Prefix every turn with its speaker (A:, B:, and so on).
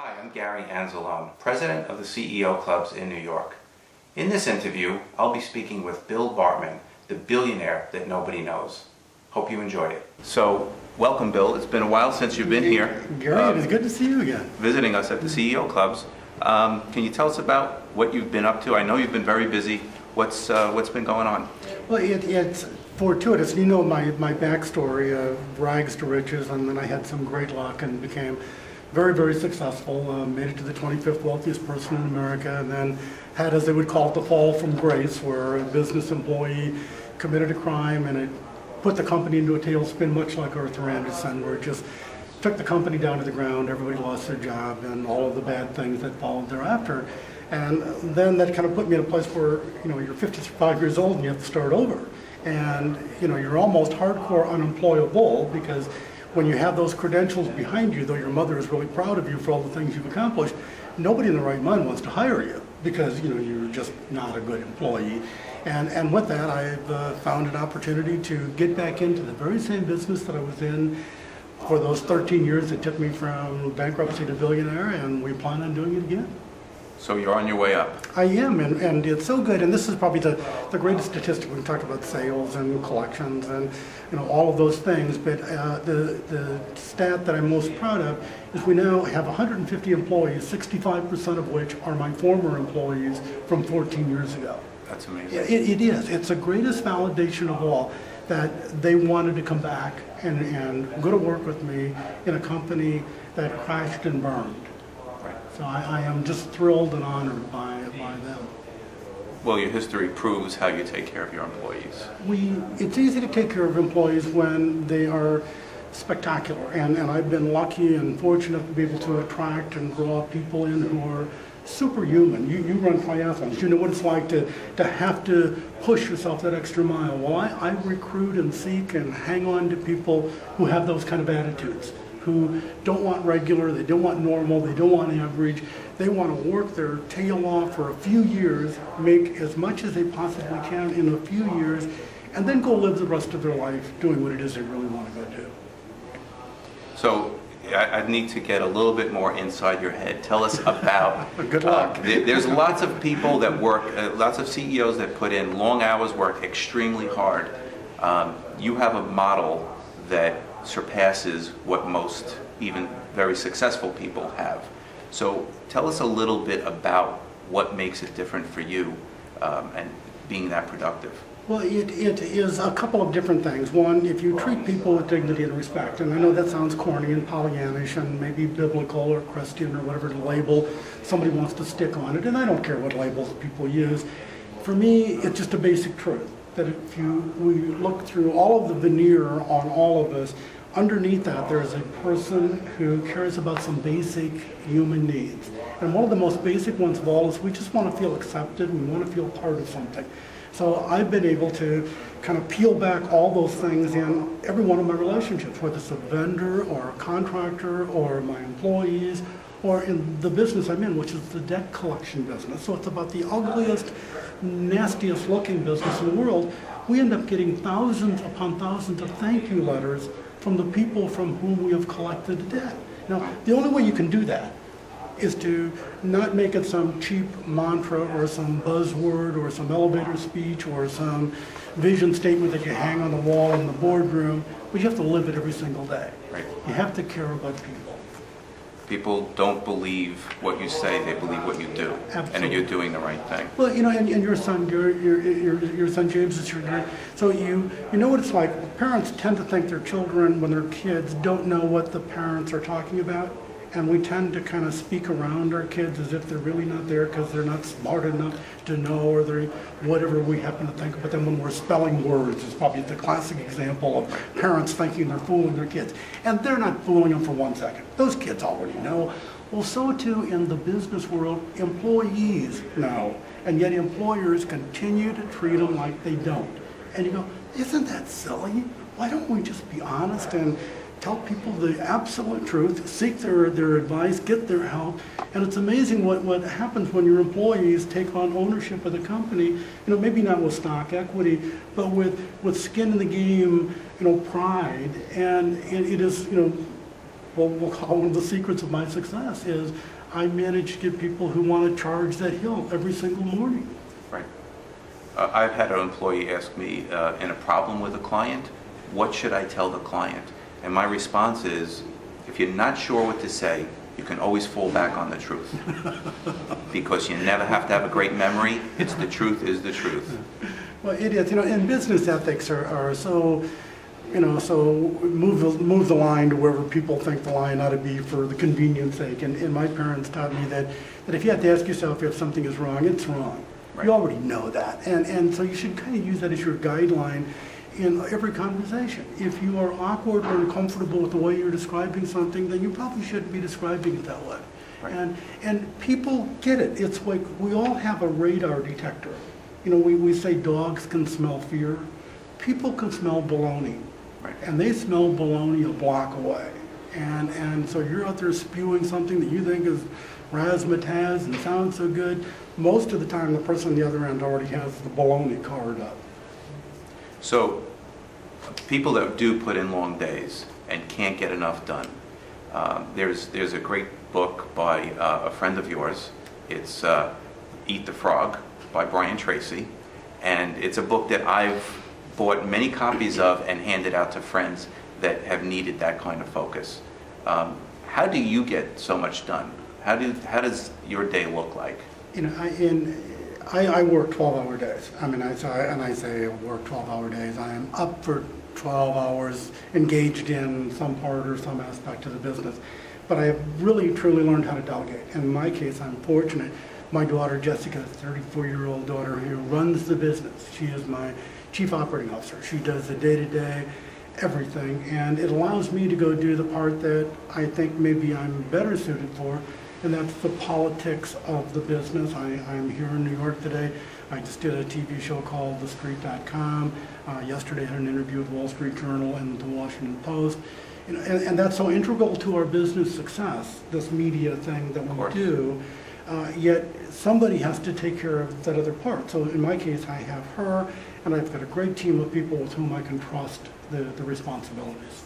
A: Hi, I'm Gary Anzalone, President of the CEO Clubs in New York. In this interview, I'll be speaking with Bill Bartmann, the billionaire that nobody knows. Hope you enjoy it. So, welcome Bill. It's been a while since you've been here.
B: Gary, it is good to see you again.
A: Visiting us at the CEO Clubs. Can you tell us about what you've been up to? I know you've been very busy. What's been going on?
B: Well, it's fortuitous. You know my backstory of rags to riches, and then I had some great luck and became very, very successful. Made it to the 25th wealthiest person in America, and then had, as they would call it, the fall from grace, where a business employee committed a crime and it put the company into a tailspin, much like Arthur Andersen, where it just took the company down to the ground. Everybody lost their job, and all of the bad things that followed thereafter. And then that kind of put me in a place where, you're 55 years old and you have to start over. And, you're almost hardcore unemployable, because when you have those credentials behind you, though your mother is really proud of you for all the things you've accomplished, nobody in the right mind wants to hire you, because, you're just not a good employee. And with that, I've found an opportunity to get back into the very same business that I was in for those 13 years that took me from bankruptcy to billionaire, and we plan on doing it again.
A: So you're on your way up.
B: I am, and it's so good. And this is probably the greatest statistic. We can talk about sales and collections and all of those things. But the stat that I'm most proud of is we now have 150 employees, 65% of which are my former employees from 14 years ago.
A: That's amazing.
B: It is. It's the greatest validation of all, that they wanted to come back and go to work with me in a company that crashed and burned. So I am just thrilled and honored by them.
A: Well, your history proves how you take care of your employees.
B: It's easy to take care of employees when they are spectacular. And I've been lucky and fortunate to be able to attract and draw people in who are superhuman. You run triathlons. You know what it's like to have to push yourself that extra mile. Well, I recruit and seek and hang on to people who have those kind of attitudes, who don't want regular, they don't want normal, they don't want average. They want to work their tail off for a few years, make as much as they possibly can in a few years, and then go live the rest of their life doing what it is they really want to go do.
A: So I need to get a little bit more inside your head. Tell us about...
B: Good luck.
A: There's lots of people that work, lots of CEOs that put in long hours, work extremely hard. You have a model that surpasses what most, even very successful people have. So tell us a little bit about what makes it different for you and being that productive.
B: Well, it is a couple of different things. One, if you treat people with dignity and respect, and I know that sounds corny and Pollyannish and maybe biblical or Christian or whatever label somebody wants to stick on it, and I don't care what labels people use. For me, it's just a basic truth, that if we look through all of the veneer on all of us, underneath that there is a person who cares about some basic human needs. And one of the most basic ones of all is we just want to feel accepted, we want to feel part of something. So I've been able to kind of peel back all those things in every one of my relationships, whether it's a vendor or a contractor or my employees, or in the business I'm in, which is the debt collection business. So it's about the ugliest, nastiest looking business in the world. We end up getting thousands upon thousands of thank you letters from the people from whom we have collected debt. Now, the only way you can do that is to not make it some cheap mantra or some buzzword or some elevator speech or some vision statement that you hang on the wall in the boardroom, but you have to live it every single day.
A: Right.
B: You have to care about people.
A: People don't believe what you say, they believe what you do.
B: Absolutely.
A: And that you're doing the right thing.
B: Well, and your son, your son James is your, so you know what it's like. Parents tend to think their children, when they're kids, don't know what the parents are talking about. And we tend to kind of speak around our kids as if they're really not there because they're not smart enough to know, or they're whatever we happen to think. But then when we're spelling words, it's probably the classic example of parents thinking they're fooling their kids. And they're not fooling them for 1 second. Those kids already know. Well, so too in the business world, employees know. And yet employers continue to treat them like they don't. And you go, isn't that silly? Why don't we just be honest and tell people the absolute truth, seek their advice, get their help? And it's amazing what happens when your employees take on ownership of the company, maybe not with stock equity, but with skin in the game, pride. And it is, well, one of the secrets of my success is I manage to get people who want to charge that hill every single morning.
A: Right. I've had an employee ask me, in a problem with a client, what should I tell the client? And my response is, if you're not sure what to say, you can always fall back on the truth. Because you never have to have a great memory. It's the truth is the truth.
B: Well, it is, and business ethics are so, so move the line to wherever people think the line ought to be for the convenience sake. And my parents taught me that if you have to ask yourself if something is wrong, it's wrong. Right. You already know that. And so you should kind of use that as your guideline in every conversation. If you are awkward or uncomfortable with the way you're describing something, then you probably shouldn't be describing it that way. Right. And people get it. It's like we all have a radar detector. We say dogs can smell fear. People can smell baloney. Right. And they smell baloney a block away. And so you're out there spewing something that you think is razzmatazz and sounds so good. Most of the time the person on the other end already has the baloney card up.
A: So people that do put in long days and can't get enough done, there's a great book by a friend of yours. It's Eat the Frog by Brian Tracy, and it's a book that I've bought many copies of and handed out to friends that have needed that kind of focus. How do you get so much done? How does your day look like?
B: I work 12-hour days. I say I work 12-hour days. I am up for 12 hours, engaged in some part or some aspect of the business. But I have really, truly learned how to delegate. In my case, I'm fortunate. My daughter, Jessica, 34-year-old daughter who runs the business. She is my chief operating officer. She does the day-to-day, everything. And it allows me to go do the part that I think maybe I'm better suited for, and that's the politics of the business. I'm here in New York today. I just did a TV show called TheStreet.com. Yesterday I had an interview with Wall Street Journal and the Washington Post. And that's so integral to our business success, this media thing that we do. Yet somebody has to take care of that other part. So in my case, I have her, and I've got a great team of people with whom I can trust the responsibilities.